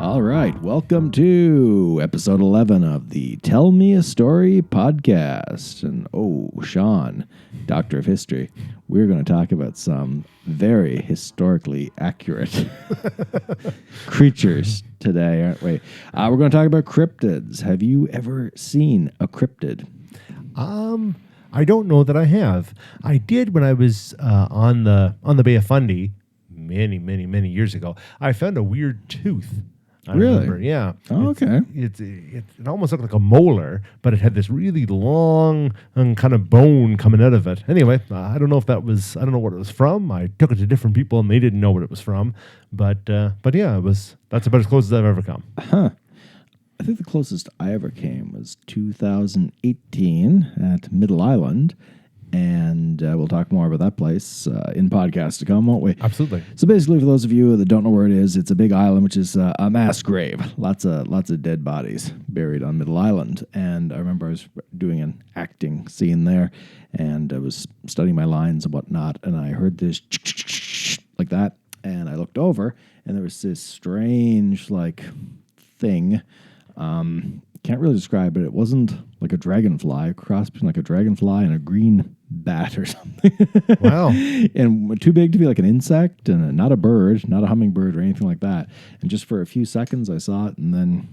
All right, welcome to episode 11 of the Tell Me a Story podcast. And Sean, Doctor of History, we're going to talk about some very historically accurate creatures today, aren't we? We're going to talk about cryptids. Have you ever seen a cryptid? I don't know that I have. I did when I was on the Bay of Fundy many years ago. I found a weird tooth. I remember, yeah. Oh, okay. It almost looked like a molar, but it had this really long kind of bone coming out of it. Anyway, I don't know what it was from. I took it to different people and they didn't know what it was from. But yeah, that's about as close as I've ever come. Huh. I think the closest I ever came was 2018 at Middle Island. And we'll talk more about that place in podcasts to come, won't we? Absolutely. So basically, for those of you that don't know where it is, it's a big island, which is a mass grave. Lots of dead bodies buried on Middle Island. And I remember I was doing an acting scene there, and I was studying my lines and whatnot, and I heard this like that, and I looked over, and there was this strange thing. Can't really describe it. It wasn't like a dragonfly, a cross between like a dragonfly and a green bat or something. Wow. And too big to be like an insect, and not a bird, not a hummingbird or anything like that. And just for a few seconds I saw it, and then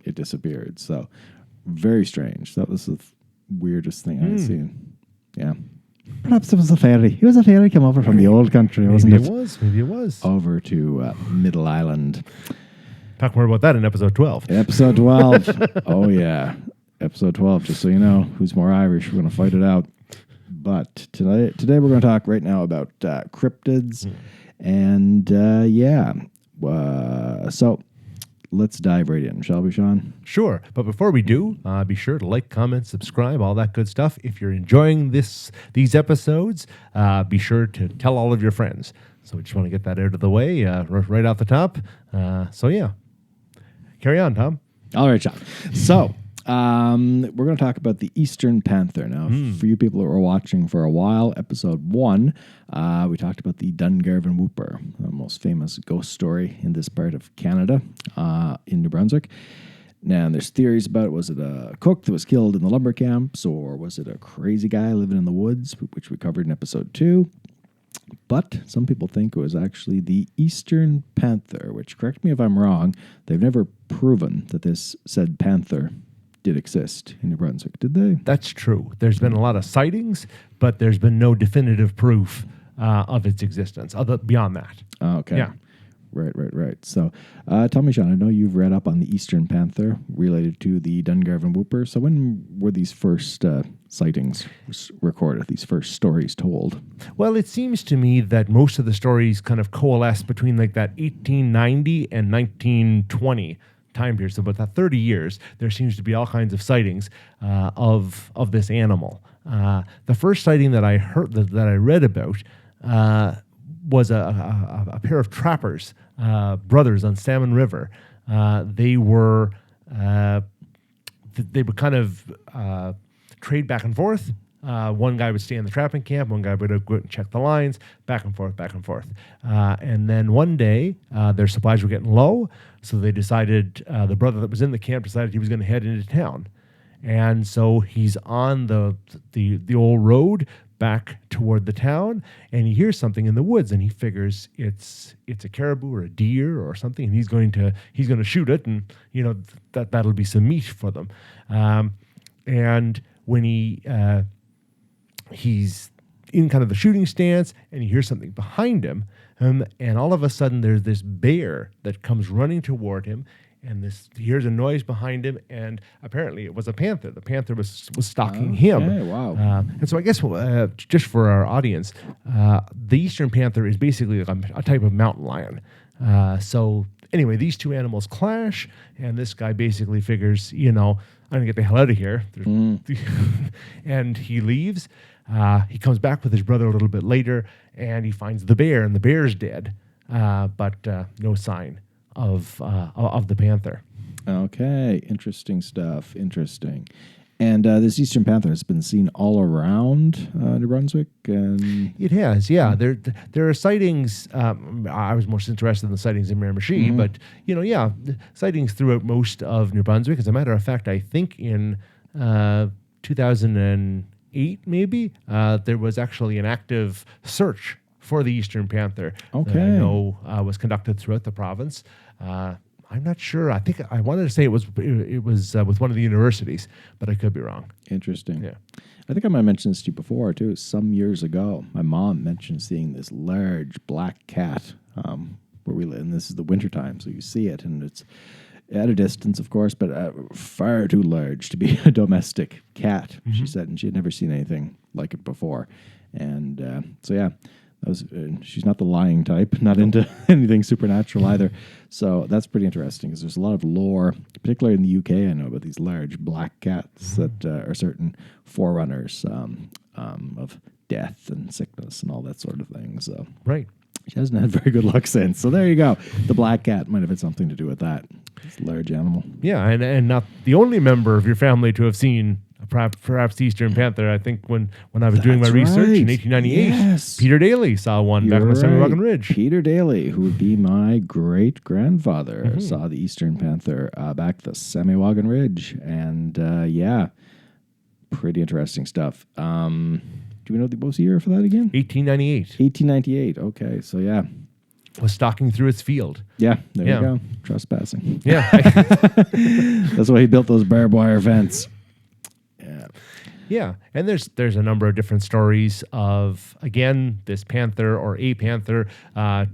it disappeared. So very strange. That was the weirdest thing I had seen. Yeah. Perhaps it was a fairy. It was a fairy come over from the old country, wasn't it? Maybe it was. Over to Middle Island. Talk more about that in episode 12. Episode 12. Oh, yeah. Episode 12, just so you know, who's more Irish, we're going to fight it out. But today we're going to talk right now about cryptids. And, so let's dive right in, shall we, Sean? Sure. But before we do, be sure to like, comment, subscribe, all that good stuff. If you're enjoying these episodes, be sure to tell all of your friends. So we just want to get that out of the way right off the top. So, yeah. Carry on, Tom. All right, Sean. So we're going to talk about the Eastern Panther. Now, for you people who were watching for a while, episode 1, we talked about the Dungarvan Whooper, the most famous ghost story in this part of Canada, in New Brunswick. Now, there's theories about it. Was it a cook that was killed in the lumber camps, or was it a crazy guy living in the woods, which we covered in episode 2? But some people think it was actually the Eastern Panther, which, correct me if I'm wrong, they've never proven that this said panther did exist in New Brunswick, did they? That's true. There's been a lot of sightings, but there's been no definitive proof of its existence beyond that. Okay. Yeah. Right. So tell me, Sean, I know you've read up on the Eastern Panther related to the Dungarvan Whooper. So when were these first sightings recorded, these first stories told? Well, it seems to me that most of the stories kind of coalesce between like that 1890 and 1920 time period. So about that 30 years, there seems to be all kinds of sightings of this animal. The first sighting that I heard, that I read about, was a pair of trappers, brothers on Salmon River. They would kind of trade back and forth. One guy would stay in the trapping camp. One guy would go out and check the lines, back and forth. And then one day, their supplies were getting low, so they decided, the brother that was in the camp decided he was going to head into town. And so he's on the old road back toward the town, and he hears something in the woods, and he figures it's a caribou or a deer or something, and he's going to shoot it, and that'll be some meat for them. And when he's in kind of the shooting stance, and he hears something behind him, and all of a sudden there's this bear that comes running toward him. And he hears a noise behind him, and apparently it was a panther. The panther was stalking him. Wow. And so I guess just for our audience, the Eastern Panther is basically like a type of mountain lion. So anyway, these two animals clash, and this guy basically figures, I'm going to get the hell out of here. And he leaves. He comes back with his brother a little bit later, and he finds the bear, and the bear's dead, but no sign of the panther. Okay, interesting stuff. Interesting. And this Eastern Panther has been seen all around New Brunswick. And It has, yeah. There are sightings. I was most interested in the sightings in Miramichi, but sightings throughout most of New Brunswick. As a matter of fact, I think in 2008, maybe there was actually an active search for the Eastern Panther. Okay. That I know was conducted throughout the province. I'm not sure. I think I wanted to say it was with one of the universities, but I could be wrong. Interesting. Yeah. I think I might have mentioned this to you before, too. Some years ago, my mom mentioned seeing this large black cat where we live. And this is the wintertime, so you see it. And it's at a distance, of course, but far too large to be a domestic cat, she said. And she had never seen anything like it before. And so, yeah. She's not the lying type, not into anything supernatural either. So that's pretty interesting because there's a lot of lore, particularly in the UK, I know about these large black cats that are certain forerunners of death and sickness and all that sort of thing. So Right. she hasn't had very good luck since. So there you go. The black cat might have had something to do with that. It's a large animal. Yeah, and not the only member of your family to have seen perhaps the Eastern Panther. I think when I was doing my research in 1898, yes. Peter Daly saw one back on the Semiwagon Ridge. Peter Daly, who would be my great-grandfather, saw the Eastern Panther back the Semiwagon Ridge. And yeah, pretty interesting stuff. Do we know what was the year for that again? 1898. 1898. Okay, so yeah. Was stalking through its field. Yeah, there you go. Trespassing. Yeah. That's why he built those barbed wire fence. Yeah. Yeah, and there's a number of different stories of, again, this panther or a panther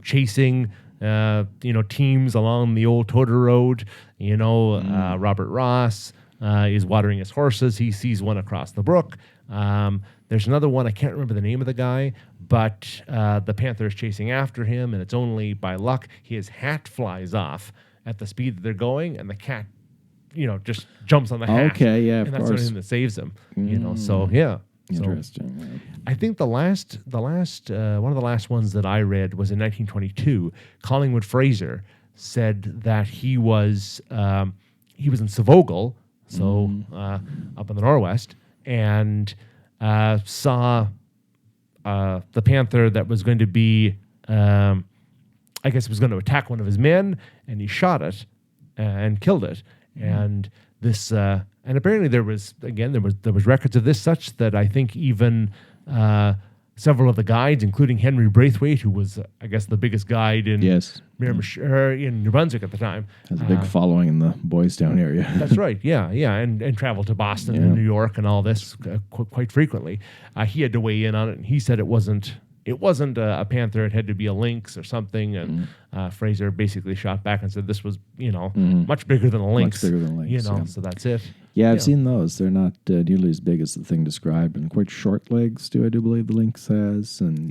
chasing teams along the old Toteroad. Robert Ross is watering his horses. He sees one across the brook. There's another one, I can't remember the name of the guy, but the panther is chasing after him, and it's only by luck his hat flies off at the speed that they're going, and the cat just jumps on the hat. Okay, yeah, of and that's course. the thing that saves him. So yeah. Interesting. So, I think the last one of the last ones that I read was in 1922. Collingwood Fraser said that he was in Savogal, so up in the Norwest, and saw the panther that was going to be, I guess, it was going to attack one of his men, and he shot it and killed it. And this, and apparently there was records of this, such that I think even several of the guides, including Henry Braithwaite, who was, I guess, the biggest guide in in New Brunswick at the time, has a big following in the Boys Town area. That's right. Yeah, and traveled to Boston and New York and all this quite frequently. He had to weigh in on it, and he said it wasn't a panther. It had to be a lynx or something. And Fraser basically shot back and said this was, much bigger than a lynx. Much bigger than a lynx, So that's it. Yeah, I've seen those. They're not nearly as big as the thing described, and quite short legs too, I do believe the lynx has. And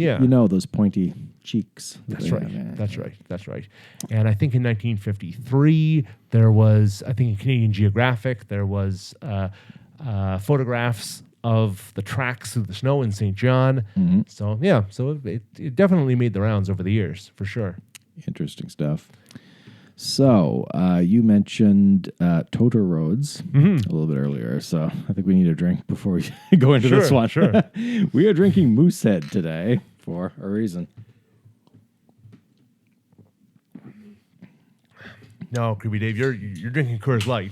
those pointy cheeks. That's right. That's right. And I think in 1953, there was, I think in Canadian Geographic, there was photographs of the tracks through the snow in St. John. So it definitely made the rounds over the years, for sure. Interesting stuff. So you mentioned Toteroads a little bit earlier, so I think we need a drink before we go into this one. Sure. We are drinking Moosehead today for a reason. No, Creepy Dave, you're drinking Coors Light.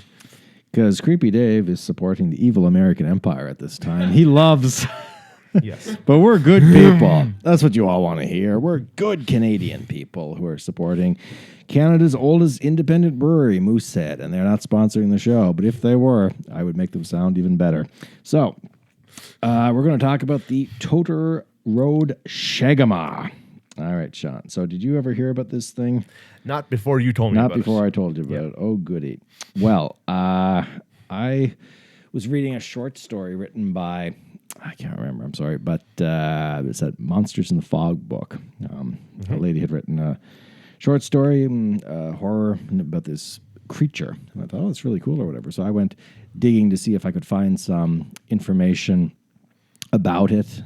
Because Creepy Dave is supporting the evil American empire at this time. He loves... Yes. But we're good people. That's what you all want to hear. We're good Canadian people who are supporting Canada's oldest independent brewery, Moosehead, and they're not sponsoring the show. But if they were, I would make them sound even better. So we're going to talk about the Toteroad Shagamaw. All right, Sean. So did you ever hear about this thing? Not before you told me about it. Not before I told you about it. Oh, goody. Well, I was reading a short story written by... I can't remember, I'm sorry, but it's that Monsters in the Fog book. A lady had written a short story, horror, about this creature. And I thought, it's really cool or whatever. So I went digging to see if I could find some information about it.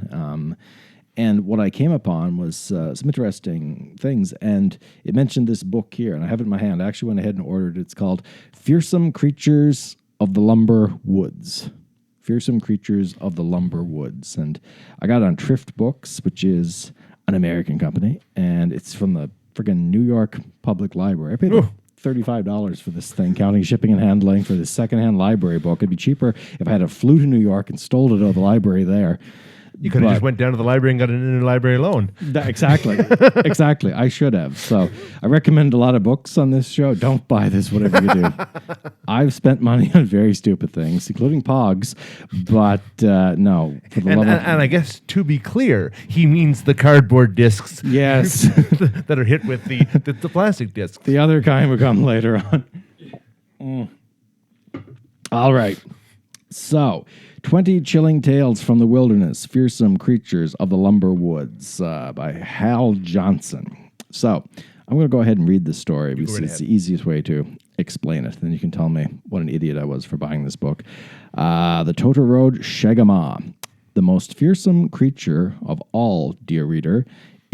And what I came upon was some interesting things. And it mentioned this book here, and I have it in my hand. I actually went ahead and ordered it. It's called Fearsome Creatures of the Lumber Woods. Fearsome Creatures of the Lumber Woods. And I got it on Thrift Books, which is an American company, and it's from the friggin' New York Public Library. I paid like $35 for this thing, counting shipping and handling for this secondhand library book. It'd be cheaper if I had flew to New York and stole it out of the library there. You could have just went down to the library and got an interlibrary loan. Exactly. Exactly. I should have. So I recommend a lot of books on this show. Don't buy this, whatever you do. I've spent money on very stupid things, including Pogs, but no. For the and I guess, to be clear, he means the cardboard discs. Yes. that are hit with the plastic discs. The other kind will come later on. All right. So, 20 Chilling Tales from the Wilderness, Fearsome Creatures of the Lumber Woods by Hal Johnson. So, I'm going to go ahead and read this story because it's the easiest way to explain it. Then you can tell me what an idiot I was for buying this book. The Toteroad Shagamaw, the most fearsome creature of all, dear reader,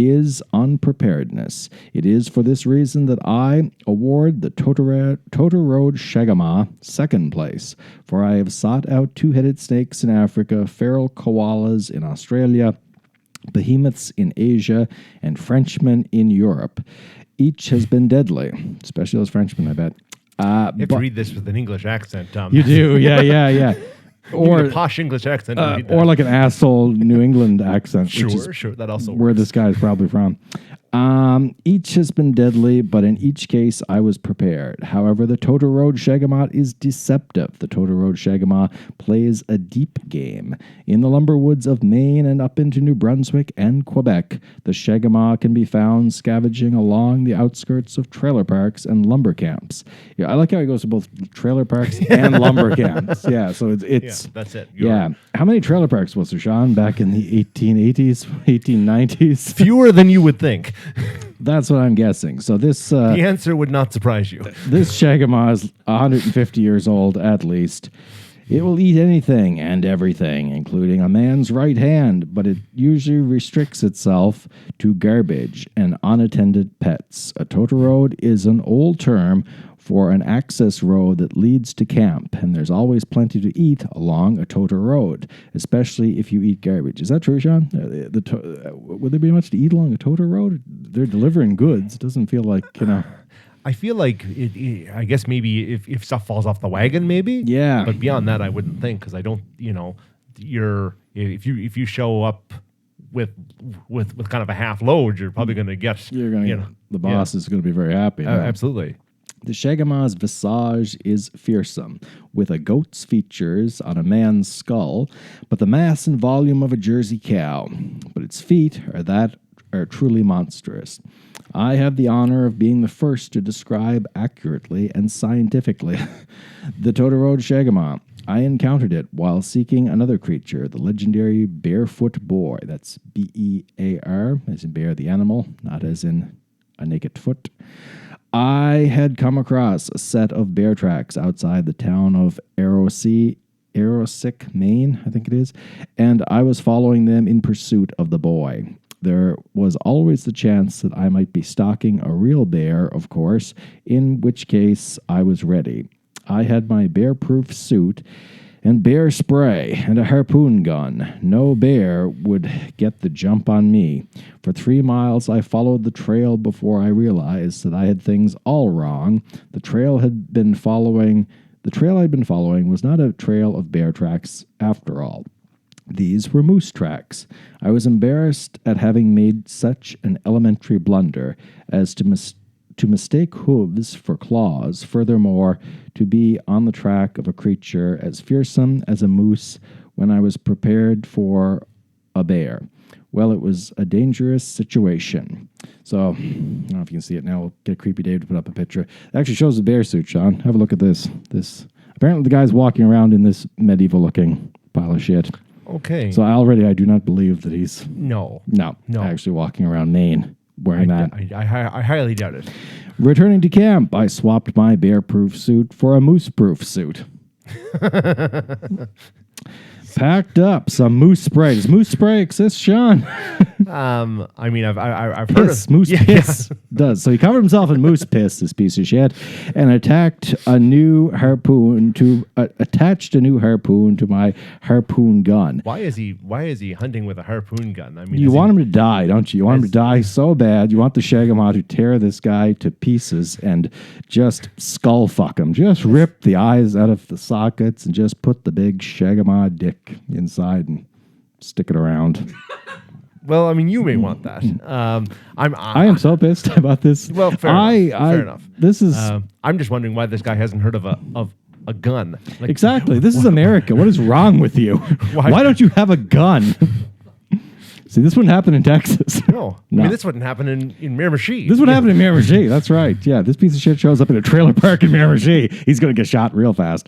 is unpreparedness. It is for this reason that I award the Toteroad Shagamaw second place, for I have sought out two-headed snakes in Africa, feral koalas in Australia, behemoths in Asia, and Frenchmen in Europe. Each has been deadly, especially those Frenchmen, I bet. You have to read this with an English accent, Tom. You do, yeah. Or a posh English accent. Or like an asshole New England accent. Sure. That also where works. this guy is probably from. Each has been deadly, but in each case I was prepared. However, the Toteroad Shagamaw is deceptive. The Toteroad Shagamaw plays a deep game. In the lumber woods of Maine and up into New Brunswick and Quebec, the Shagamaw can be found scavenging along the outskirts of trailer parks and lumber camps. Yeah, I like how he goes to both trailer parks and lumber camps. Yeah, so it's that's it. Yeah. How many trailer parks was there, Sean, back in the 1880s, 1890s? Fewer than you would think. That's what I'm guessing. So this... the answer would not surprise you. This Shagamaw is 150 years old, at least. It will eat anything and everything, including a man's right hand, but it usually restricts itself to garbage and unattended pets. A Toteroad is an old term for an access road that leads to camp, and there's always plenty to eat along a Toteroad, especially if you eat garbage. Is that true, Sean? Would there be much to eat along a Toteroad? They're delivering goods. It doesn't feel like, I feel like I guess maybe if stuff falls off the wagon, maybe. Yeah. But beyond that, I wouldn't think, because I don't. If you show up with kind of a half load, you're probably going to get. The boss is going to be very happy. Absolutely. The Shagamaw's visage is fearsome, with a goat's features on a man's skull, but the mass and volume of a Jersey cow. But its feet are truly monstrous. I have the honor of being the first to describe accurately and scientifically the Toteroad Shagamaw. I encountered it while seeking another creature, the legendary barefoot boy. That's B-E-A-R, as in bear the animal, not as in a naked foot. I had come across a set of bear tracks outside the town of Aroostook, Maine, I think it is, and I was following them in pursuit of the boy. There was always the chance that I might be stalking a real bear, of course, in which case I was ready. I had my bear-proof suit and bear spray and a harpoon gun. No bear would get the jump on me. For 3 miles, I followed the trail before I realized that I had things all wrong. The trail I'd been following was not a trail of bear tracks after all. These were moose tracks. I was embarrassed at having made such an elementary blunder as to mistake hooves for claws, furthermore, to be on the track of a creature as fearsome as a moose when I was prepared for a bear. Well, it was a dangerous situation. So, I don't know if you can see it now. We'll get Creepy Dave to put up a picture. It actually shows the bear suit, Sean. Have a look at this. Apparently the guy's walking around in this medieval-looking pile of shit. Okay. So I do not believe that he's... No. Actually walking around Maine wearing that. I highly doubt it. Returning to camp, I swapped my bear-proof suit for a moose-proof suit. packed up some moose spray. Does moose spray exist, Sean? I mean, I've heard Piss, of moose piss does. So he covered himself in moose piss, this piece of shit, and attached a new harpoon to my harpoon gun. Why is he hunting with a harpoon gun? I mean, You want him to die, don't you? You want him to die so bad. You want the Shagamaw to tear this guy to pieces and just skull fuck him. Just rip the eyes out of the sockets and just put the big Shagamaw dick inside and stick it around. Well, I mean, you may want that. I am so pissed about this. Well, fair enough. This is I'm just wondering why this guy hasn't heard of a gun. Like, exactly. This is America. What is wrong with you? Why don't you have a gun? See, this wouldn't happen in Texas. No. I mean, this wouldn't happen in Miramichi. This would happen in Miramichi. That's right. Yeah, this piece of shit shows up in a trailer park in Miramichi. He's going to get shot real fast.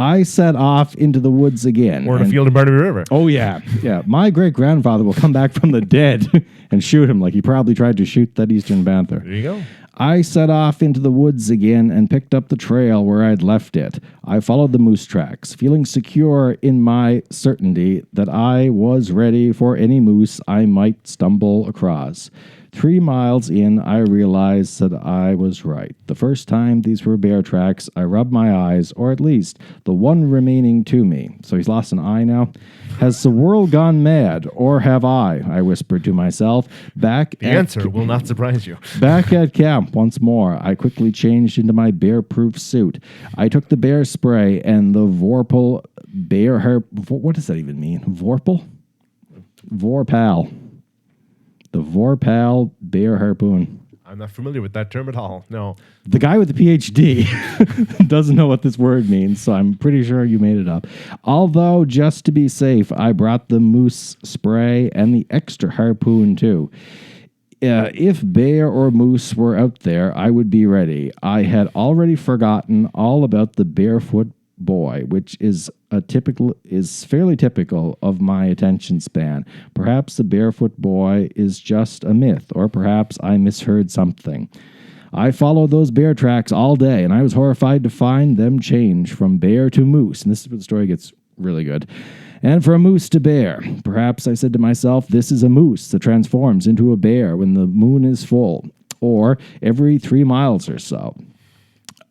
I set off into the woods again. Or in a field in Barnaby River. Oh, yeah. Yeah. My great-grandfather will come back from the dead and shoot him like he probably tried to shoot that Eastern Panther. There you go. I set off into the woods again and picked up the trail where I'd left it. I followed the moose tracks, feeling secure in my certainty that I was ready for any moose I might stumble across. 3 miles in, I realized that I was right. The first time these were bear tracks, I rubbed my eyes, or at least the one remaining to me. So he's lost an eye now. Has the world gone mad, or have I whispered to myself. The answer will not surprise you. Back at camp once more, I quickly changed into my bear-proof suit. I took the bear spray and the Vorpal bear what does that even mean? Vorpal? Vorpal. The Vorpal bear harpoon. I'm not familiar with that term at all. No. The guy with the PhD doesn't know what this word means, so I'm pretty sure you made it up. Although, just to be safe, I brought the moose spray and the extra harpoon, too. If bear or moose were out there, I would be ready. I had already forgotten all about the barefoot boy, which is fairly typical of my attention span. Perhaps the barefoot boy is just a myth, or perhaps I misheard something. I followed those bear tracks all day, and I was horrified to find them change from bear to moose. And this is where the story gets really good. And from moose to bear. Perhaps I said to myself, this is a moose that transforms into a bear when the moon is full, or every 3 miles or so.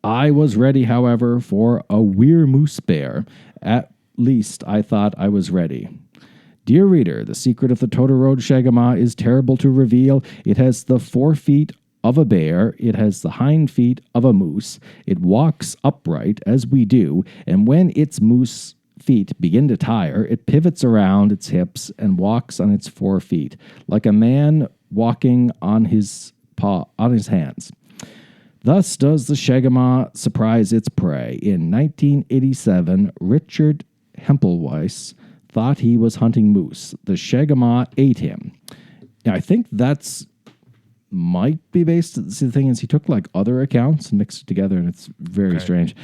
I was ready, however, for a weir moose bear. At least I thought I was ready. Dear reader, the secret of the Toteroad Shagamaw is terrible to reveal. It has the 4 feet of a bear. It has the hind feet of a moose. It walks upright, as we do, and when its moose feet begin to tire, it pivots around its hips and walks on its 4 feet, like a man walking on his hands. Thus does the Shagamaw surprise its prey. In 1987, Richard Hempelweiss thought he was hunting moose. The Shagamaw ate him. Now, I think that's might be based. See, the thing is, he took like other accounts and mixed it together, and it's very strange.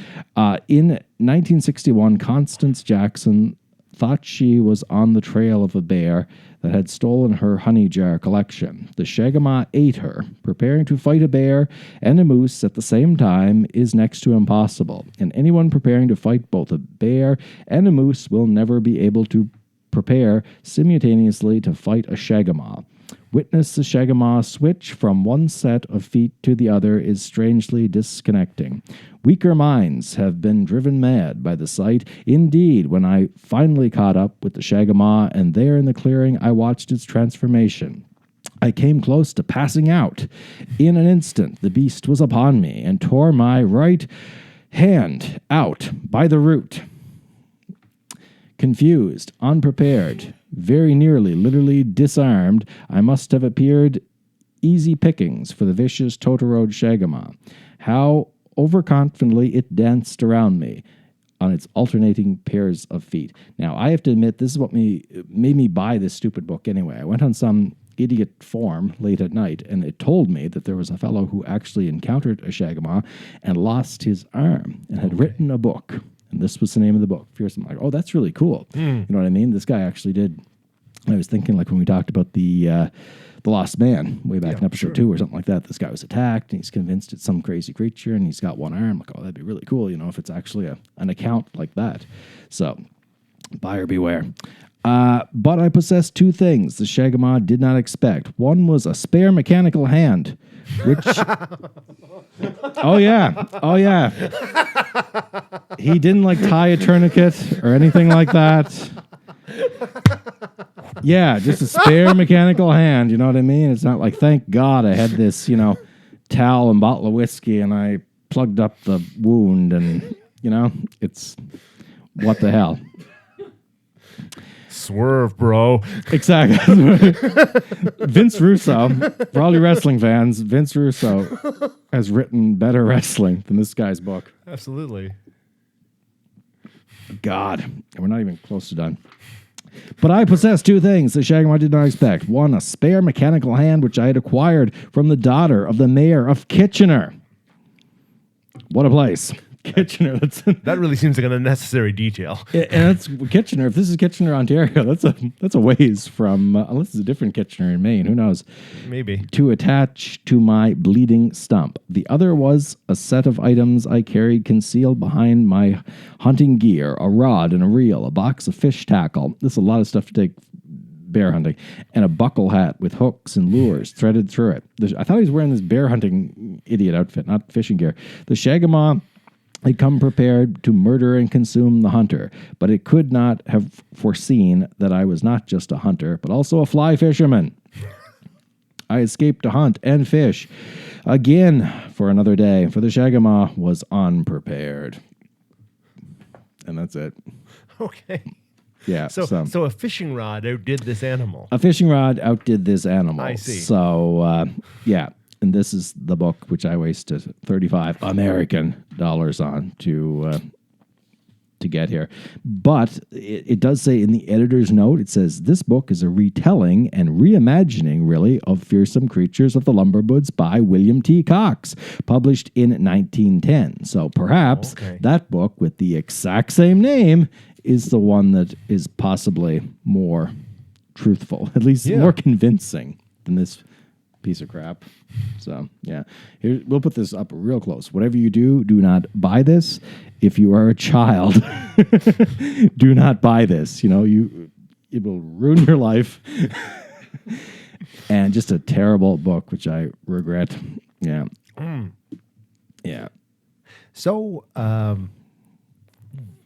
In 1961, Constance Jackson thought she was on the trail of a bear that had stolen her honey jar collection. The Shagamaw ate her. Preparing to fight a bear and a moose at the same time is next to impossible, and anyone preparing to fight both a bear and a moose will never be able to prepare simultaneously to fight a Shagamaw. Witness the Shagamaw switch from one set of feet to the other is strangely disconnecting. Weaker minds have been driven mad by the sight. Indeed, when I finally caught up with the Shagamaw and there in the clearing I watched its transformation, I came close to passing out. In an instant, the beast was upon me and tore my right hand out by the root. Confused, unprepared, very nearly literally disarmed, I must have appeared easy pickings for the vicious Toteroad Shagamaw. How overconfidently it danced around me on its alternating pairs of feet. Now, I have to admit, this is what made me buy this stupid book anyway. I went on some idiot forum late at night, and it told me that there was a fellow who actually encountered a Shagamaw and lost his arm and had written a book. And this was the name of the book. Fierce. I'm like, oh, that's really cool. You know what I mean? This guy actually did. I was thinking, like, when we talked about the Lost Man way back in episode 2 or something like that, this guy was attacked, and he's convinced it's some crazy creature, and he's got one arm. Like, oh, that'd be really cool, you know, if it's actually an account like that. So Buyer beware. But I possessed two things the Shagamaw did not expect. One was a spare mechanical hand, which... Oh, yeah. He didn't, like, tie a tourniquet or anything like that. Yeah, just a spare mechanical hand, you know what I mean? It's not like, thank God I had this, towel and bottle of whiskey and I plugged up the wound and, it's... What the hell? Swerve, bro. Exactly. Vince Russo, for all you wrestling fans, Vince Russo has written better wrestling than this guy's book. Absolutely. God, we're not even close to done. But I possess two things the Shagamaw did not expect. One, a spare mechanical hand, which I had acquired from the daughter of the mayor of Kitchener. What a place. Kitchener. That really seems like an unnecessary detail. And that's Kitchener. If this is Kitchener, Ontario, that's a ways from, unless it's a different Kitchener in Maine, who knows? Maybe. To attach to my bleeding stump. The other was a set of items I carried concealed behind my hunting gear, a rod and a reel, a box of fish tackle. This is a lot of stuff to take bear hunting, and a buckle hat with hooks and lures threaded through it. I thought he was wearing this bear hunting idiot outfit, not fishing gear. The Shagamaw had come prepared to murder and consume the hunter, but it could not have foreseen that I was not just a hunter, but also a fly fisherman. I escaped to hunt and fish again for another day, for the Shagamaw was unprepared. And that's it. Okay. Yeah. So a fishing rod outdid this animal. A fishing rod outdid this animal. I see. So, yeah. And this is the book which I wasted $35 American on to get here. But it does say in the editor's note, it says, this book is a retelling and reimagining, really, of Fearsome Creatures of the Lumberwoods by William T. Cox, published in 1910. So perhaps that book with the exact same name is the one that is possibly more truthful, at least more convincing than this piece of crap. So, yeah. Here, we'll put this up real close. Whatever you do, do not buy this. If you are a child, do not buy this. It will ruin your life. And just a terrible book, which I regret. Yeah. Yeah. So,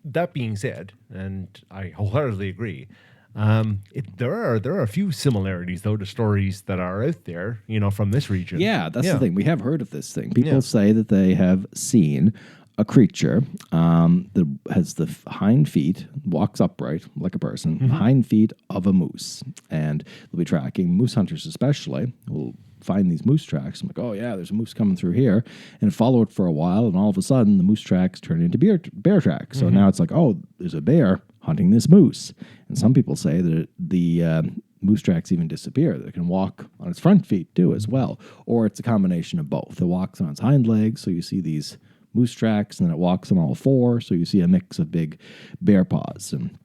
that being said, and I wholeheartedly agree, there are a few similarities though to stories that are out there, from this region. Yeah, that's the thing. We have heard of this thing. People say that they have seen a creature that has the hind feet, walks upright like a person, hind feet of a moose, and they'll be tracking moose hunters, especially will find these moose tracks. I'm like, oh yeah, there's a moose coming through here, and follow it for a while, and all of a sudden the moose tracks turn into bear tracks. So now it's like, oh, there's a bear hunting this moose. And some people say that the moose tracks even disappear. That it can walk on its front feet too as well. Or it's a combination of both. It walks on its hind legs, so you see these moose tracks, and then it walks on all four, so you see a mix of big bear paws. And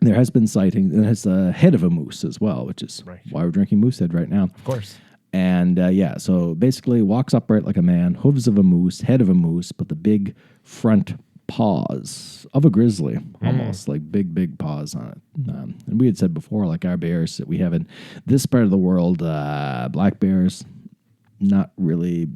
there has been sighting, and it has the head of a moose as well, which is why we're drinking Moosehead right now. Of course. And so basically walks upright like a man, hooves of a moose, head of a moose, but the big front paws of a grizzly, almost like big paws on it. And we had said before, like our bears that we have in this part of the world, black bears, not really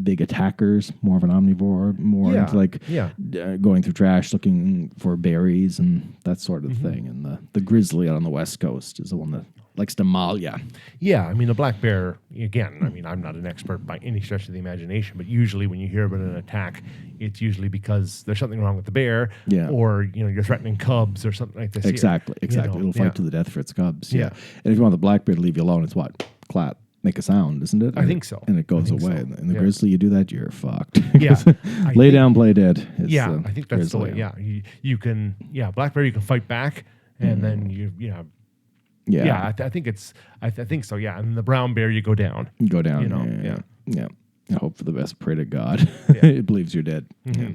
big attackers, more of an omnivore, more into going through trash looking for berries and that sort of thing. And the grizzly on the West Coast is the one that likes to maul ya. Yeah, I mean, a black bear, again, I'm not an expert by any stretch of the imagination, but usually when you hear about an attack, it's usually because there's something wrong with the bear, or, you're threatening cubs or something like this. Exactly. It'll fight to the death for its cubs. Yeah. And if you want the black bear to leave you alone, it's what? Clap. Make a sound, isn't it? I think so. And it goes away. So. In the grizzly, you do that, you're fucked. Yeah. Lay down, play dead. I think that's the way. Yeah. You can, black bear, you can fight back, and then I think it's, I think so. Yeah. And the brown bear, you go down. Go down. Yeah. I hope for the best. Pray to God. It believes you're dead. Yeah.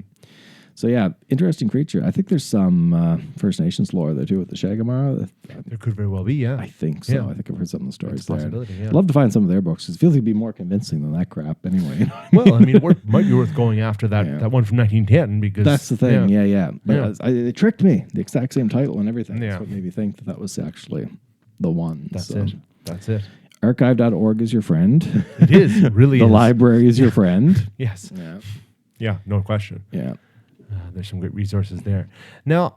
So yeah, interesting creature. I think there's some First Nations lore there too with the Shagamaw. There could very well be, yeah. I think so. Yeah. I think I've heard some of the stories It's a there. possibility, yeah. I'd love to find some of their books. 'Cause it feels like it'd be more convincing than that crap anyway. Well, I mean, it might be worth going after that, Yeah. that one from 1910 because That's the thing. Yeah. But Yeah. it tricked me. The exact same title and everything. Yeah. That's what made me think that was actually the one. That's it. That's it. Archive.org is your friend. It is. It really The is. library is your friend. Yes. Yeah. Yeah, no question. Yeah. There's some great resources there. Now,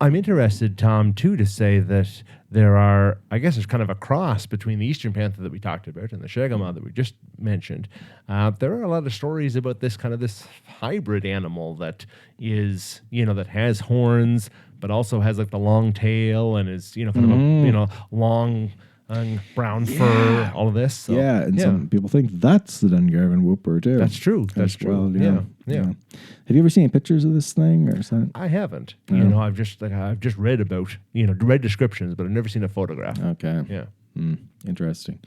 I'm interested, Tom, too, to say that there are, I guess there's kind of a cross between the Eastern Panther that we talked about and the Shagamaw that we just mentioned. There are a lot of stories about this hybrid animal that is, that has horns, but also has like the long tail and is, kind of a, long brown fur, all of this. So, yeah, and some people think that's the Dungarvan Whooper too. That's true. That's true. Well, Yeah. Have you ever seen pictures of this thing, or is that? I haven't. No. I've just read about, read descriptions, but I've never seen a photograph. Okay. Yeah. Interesting.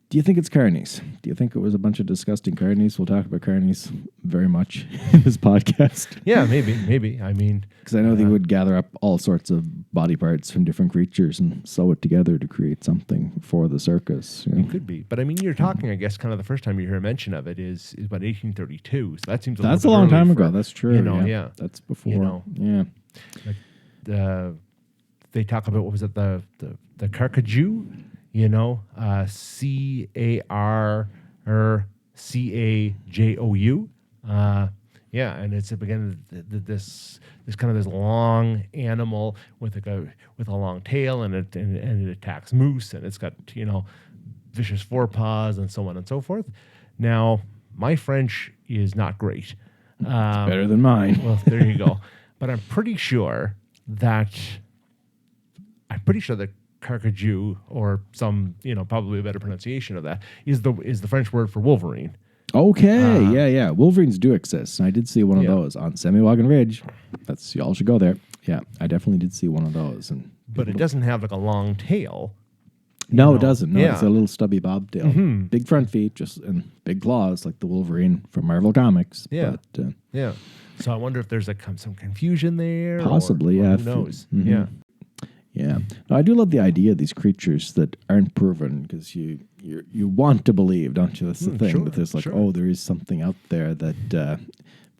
Do you think it's carnies? Do you think it was a bunch of disgusting carnies? We'll talk about carnies very much in this podcast. Yeah, maybe. I mean, Because I know they would gather up all sorts of body parts from different creatures and sew it together to create something for the circus. it could be. But I mean, you're talking, I guess, kind of the first time you hear a mention of it is about 1832. So that seems That's a little long bit time early ago. for, That's true. Yeah. That's before. Yeah. They talk about, what was it, the Carcajou? Carcajou. Yeah, and it's again this long animal with a long tail, and it attacks moose, and it's got vicious forepaws and so on and so forth. Now, my French is not great. It's better than mine. Well, there you go. But I'm pretty sure that Carcajou, or some, probably a better pronunciation of that, is the French word for Wolverine. Okay, yeah. Wolverines do exist. And I did see one of those on Semiwagon Ridge. Y'all should go there. Yeah, I definitely did see one of those. But it doesn't have like a long tail. No, it doesn't. No, Yeah. it's a little stubby bobtail. Big front feet, and big claws like the Wolverine from Marvel Comics. Yeah. But, Yeah. So I wonder if there's some confusion there. Possibly, or yeah. Who knows? Mhm. Yeah. Yeah, no, I do love the idea of these creatures that aren't proven, because you want to believe, don't you? That's the thing. Sure, that there's like, sure. there is something out there that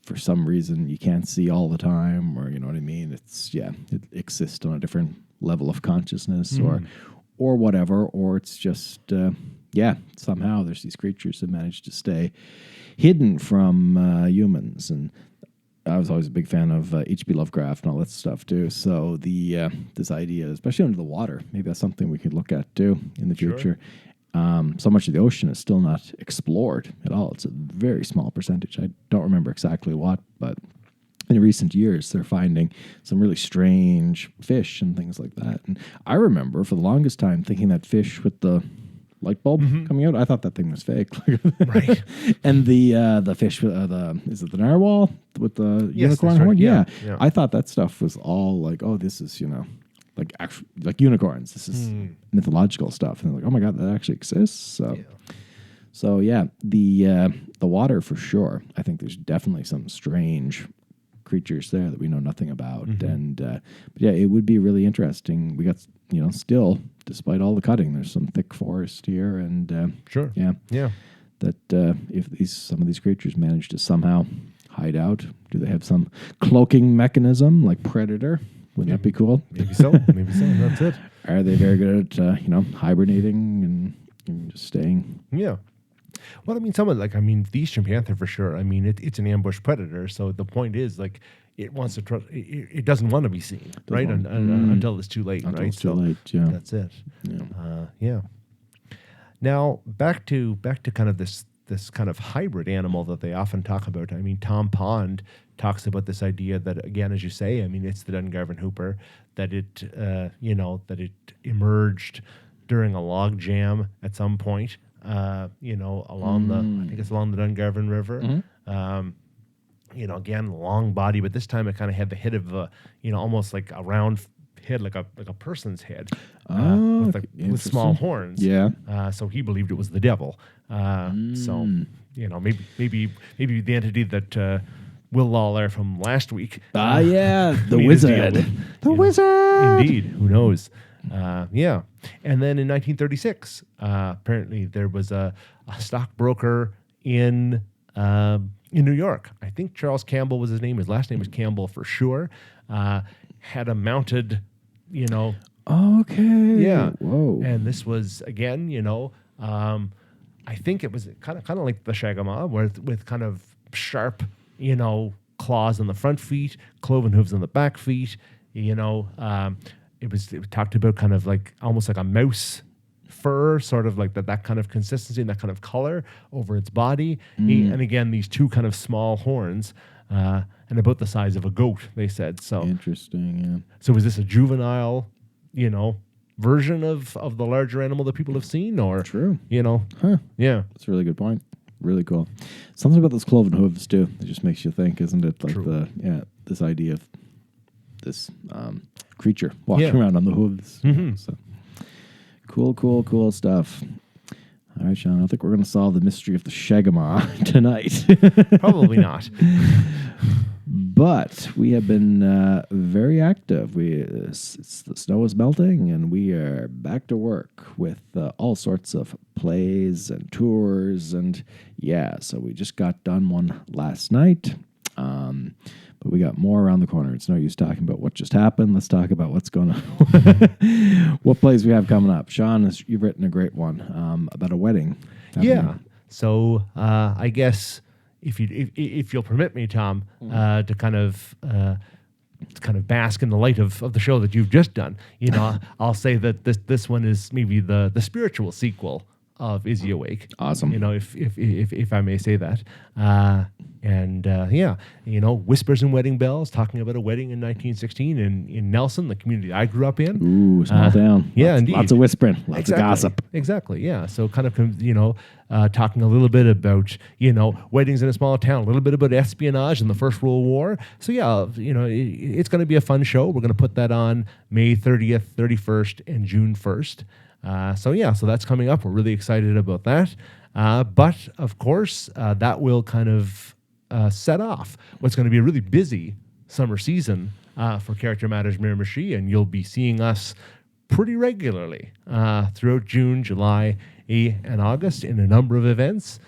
for some reason you can't see all the time, or you know what I mean. It exists on a different level of consciousness, or whatever, or it's just somehow there's these creatures that manage to stay hidden from humans. And I was always a big fan of H.P. Lovecraft and all that stuff too. So this idea, especially under the water, maybe that's something we could look at too in the future. So much of the ocean is still not explored at all. It's a very small percentage. I don't remember exactly what, but in recent years, they're finding some really strange fish and things like that. And I remember for the longest time thinking that fish with the light bulb coming out, I thought that thing was fake. Right. And the fish with is it the narwhal with the unicorn horn? Yeah. I thought that stuff was all like, this is like unicorns. This is mythological stuff. And they're like, oh my god, that actually exists. So the water for sure. I think there's definitely some strange creatures there that we know nothing about. And but it would be really interesting. We got still, despite all the cutting, there's some thick forest here, and that if some of these creatures manage to somehow hide out, do they have some cloaking mechanism like Predator? Wouldn't that be cool? Maybe so. That's it. Are they very good at hibernating and just staying? Yeah. Well, I mean, the Eastern Panther for sure. I mean, it's an ambush predator. So the point is, it wants to it doesn't want to be seen, right? Until it's too late, Until right? it's too late. Yeah, that's it. Yeah. Now back to kind of this kind of hybrid animal that they often talk about. I mean, Tom Pond talks about this idea that, again, as you say, I mean, it's the Dungarvan Hooper, that it emerged during a log jam at some point. Along the Dungarvan River. Again, long body, but this time it kind of had the head of almost like a round head, like a person's head, with small horns. Yeah. So he believed it was the devil. So maybe the entity that Will Lawler from last week. Yeah, the made his deal wizard. with, The you know, wizard. Indeed. Who knows? Yeah. And then in 1936, apparently there was a stockbroker in New York. I think Charles Campbell was his name. His last name was Campbell for sure. Had a mounted, you know. Okay. Yeah. Whoa. And this was, again, you know, I think it was kind of like the Shagamaw, with kind of sharp, you know, claws on the front feet, cloven hooves on the back feet. You know, it talked about kind of like almost like a mouse fur, sort of like that kind of consistency and that kind of color over its body. And again, these two kind of small horns, and about the size of a goat, they said. So interesting. Yeah. So was this a juvenile, you know, version of the larger animal that people have seen, or True. you know? Huh. Yeah. That's a really good point. Really cool. Something about those cloven hooves too. It just makes you think, isn't it? Like True. this idea of this creature walking around on the hooves. Mm-hmm. So cool stuff. All right, Sean. I think we're going to solve the mystery of the Shagamaw tonight. Probably not. But we have been very active. The snow is melting, and we are back to work with all sorts of plays and tours. And so we just got done one last night. But we got more around the corner. It's no use talking about what just happened. Let's talk about what's going on. What plays we have coming up. Sean, you've written a great one about a wedding. Yeah. So I guess if you'll permit me, Tom, to kind of bask in the light of the show that you've just done, you know, I'll say that this one is maybe the spiritual sequel of Is He Awake? Awesome. You know, if I may say that. You know, Whispers and Wedding Bells, talking about a wedding in 1916 in Nelson, the community I grew up in. Ooh, small town. Yeah, indeed. Lots of whispering, lots of gossip. Exactly, yeah. So kind of, you know, talking a little bit about, you know, weddings in a small town, a little bit about espionage in the First World War. So yeah, you know, it's going to be a fun show. We're going to put that on May 30th, 31st, and June 1st. So that's coming up. We're really excited about that. But of course, that will kind of set off what's going to be a really busy summer season for Character Matters Miramichi, and you'll be seeing us pretty regularly throughout June, July, and August in a number of events,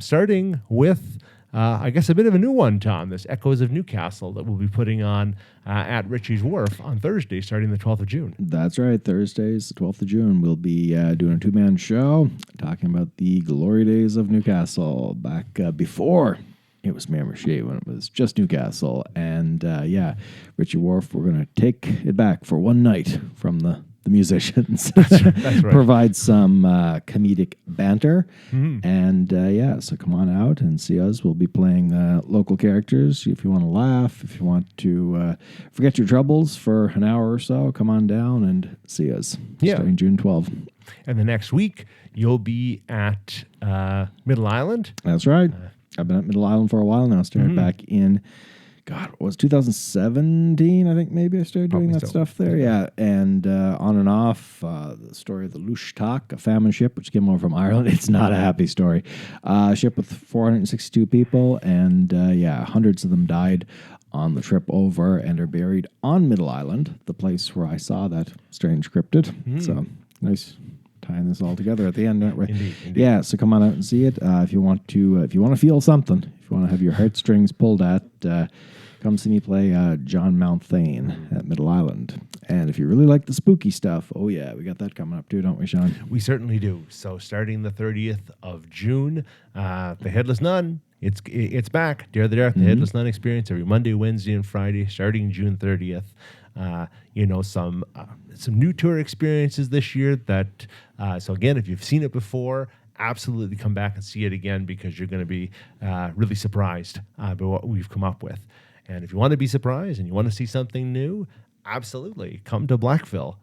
starting with I guess a bit of a new one, Tom, this Echoes of Newcastle that we'll be putting on at Ritchie's Wharf on Thursday, starting the 12th of June. That's right. Thursdays, the 12th of June, we'll be doing a two-man show talking about the glory days of Newcastle back before it was Miramichi, when it was just Newcastle. And Ritchie Wharf, we're going to take it back for one night from the musicians. That's right. Provide some comedic banter. Mm-hmm. And so come on out and see us. We'll be playing local characters. If you want to laugh, if you want to forget your troubles for an hour or so, come on down and see us. Yeah. Starting June 12th. And the next week, you'll be at Middle Island. That's right. I've been at Middle Island for a while now. Started back in... God, it was 2017, I think maybe I started doing that stuff there. Yeah, and on and off, the story of the Lush Tak, a famine ship which came over from Ireland. It's not a happy story. A ship with 462 people, and hundreds of them died on the trip over and are buried on Middle Island, the place where I saw that strange cryptid. So, nice tying this all together at the end, aren't we? Indeed. Yeah, so come on out and see it. If you want to feel something, if you want to have your heartstrings pulled at, come see me play John Mountthane at Middle Island. And if you really like the spooky stuff, oh yeah, we got that coming up too, don't we, Sean? We certainly do. So starting the 30th of June, the Headless Nun, it's back. Dare the Dark, the Headless Nun experience every Monday, Wednesday, and Friday, starting June 30th. Some new tour experiences this year that, so again, if you've seen it before, absolutely come back and see it again, because you're going to be really surprised by what we've come up with. And if you want to be surprised and you want to see something new, absolutely come to Blackville,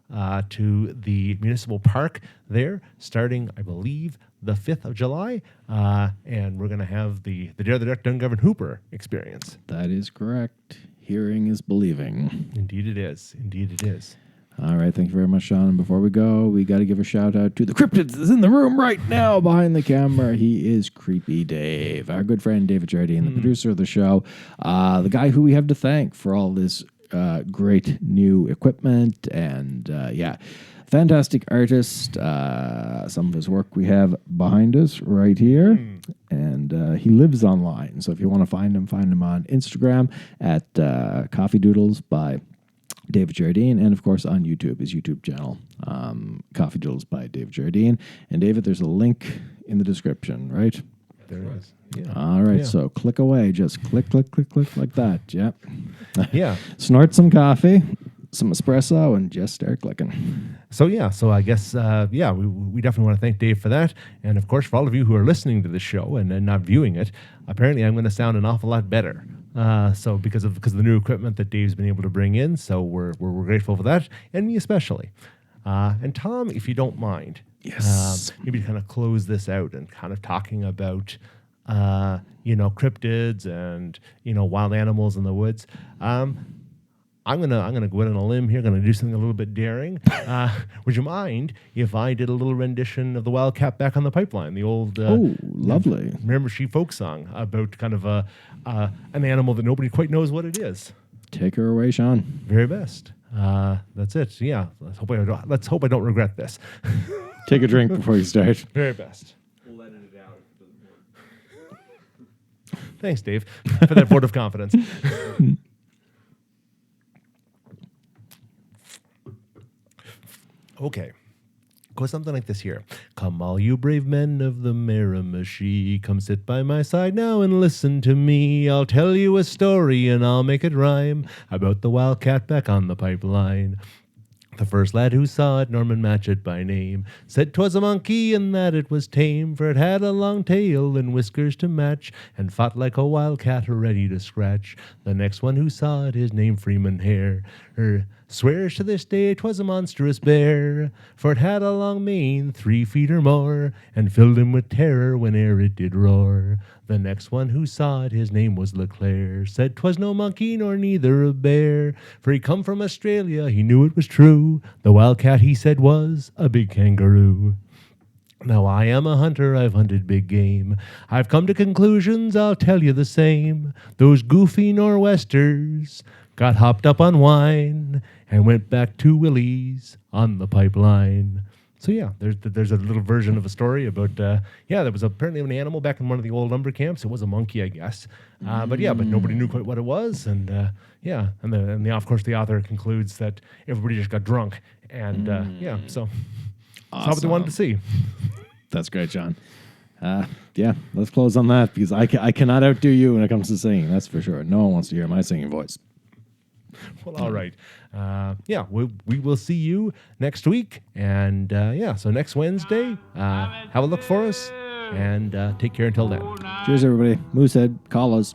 to the municipal park there, starting, I believe, the 5th of July. And we're going to have the Dare the Dark Dungarvan Hooper experience. That is correct. Hearing is believing. Indeed it is. Indeed it is. All right, thank you very much, Sean. And before we go, we got to give a shout out to the Cryptids that's in the room right now behind the camera. He is Creepy Dave, our good friend David Jardine, the producer of the show, the guy who we have to thank for all this great new equipment and fantastic artist. Some of his work we have behind us right here. And he lives online. So if you want to find him on Instagram at Coffee Doodles by David Jardine, and of course on YouTube, his YouTube channel, Coffee Doodles by David Jardine. And David, there's a link in the description, right? There is. Yeah. All right, so click away. Just click like that. Yep. Yeah. Snort some coffee, some espresso, and just start clicking. So I guess, we definitely want to thank Dave for that. And of course, for all of you who are listening to the show and not viewing it, apparently I'm going to sound an awful lot better. So because of the new equipment that Dave's been able to bring in, so we're grateful for that, and me especially. And Tom, if you don't mind, yes, maybe to kind of close this out and kind of talking about cryptids and wild animals in the woods. I'm gonna go out on a limb here. Gonna do something a little bit daring. Would you mind if I did a little rendition of the Wildcat Back on the Pipeline, the old lovely Remember She folk song about kind of an animal that nobody quite knows what it is. Take her away, Sean. Very best. That's it. Yeah. Let's hope I don't regret this. Take a drink before you start. Very best. We'll edit it out. Thanks, Dave, for that vote of confidence. Okay. Goes something like this here. Come all you brave men of the Miramichi, come sit by my side now and listen to me. I'll tell you a story and I'll make it rhyme about the wildcat back on the pipeline. The first lad who saw it, Norman Matchett by name, said 'twas a monkey and that it was tame, for it had a long tail and whiskers to match, and fought like a wildcat ready to scratch. The next one who saw it, his name Freeman Hare, swears to this day 'twas a monstrous bear, for it had a long mane, 3 feet or more, and filled him with terror whene'er it did roar. The next one who saw it, his name was Leclerc, said 'twas no monkey nor neither a bear, for he come from Australia, he knew it was true. The wildcat, he said, was a big kangaroo. Now I am a hunter, I've hunted big game. I've come to conclusions, I'll tell you the same. Those goofy Nor'westers got hopped up on wine and went back to Willie's on the pipeline. So yeah, there's a little version of a story about there was apparently an animal back in one of the old lumber camps. It was a monkey, I guess, but nobody knew quite what it was, and of course the author concludes that everybody just got drunk, and so that's what they wanted to see. That's great, John. Let's close on that because I cannot outdo you when it comes to singing. That's for sure. No one wants to hear my singing voice. Well, all right. We will see you next week. And so next Wednesday, have a look for us and take care until then. Cheers, everybody. Moosehead, call us.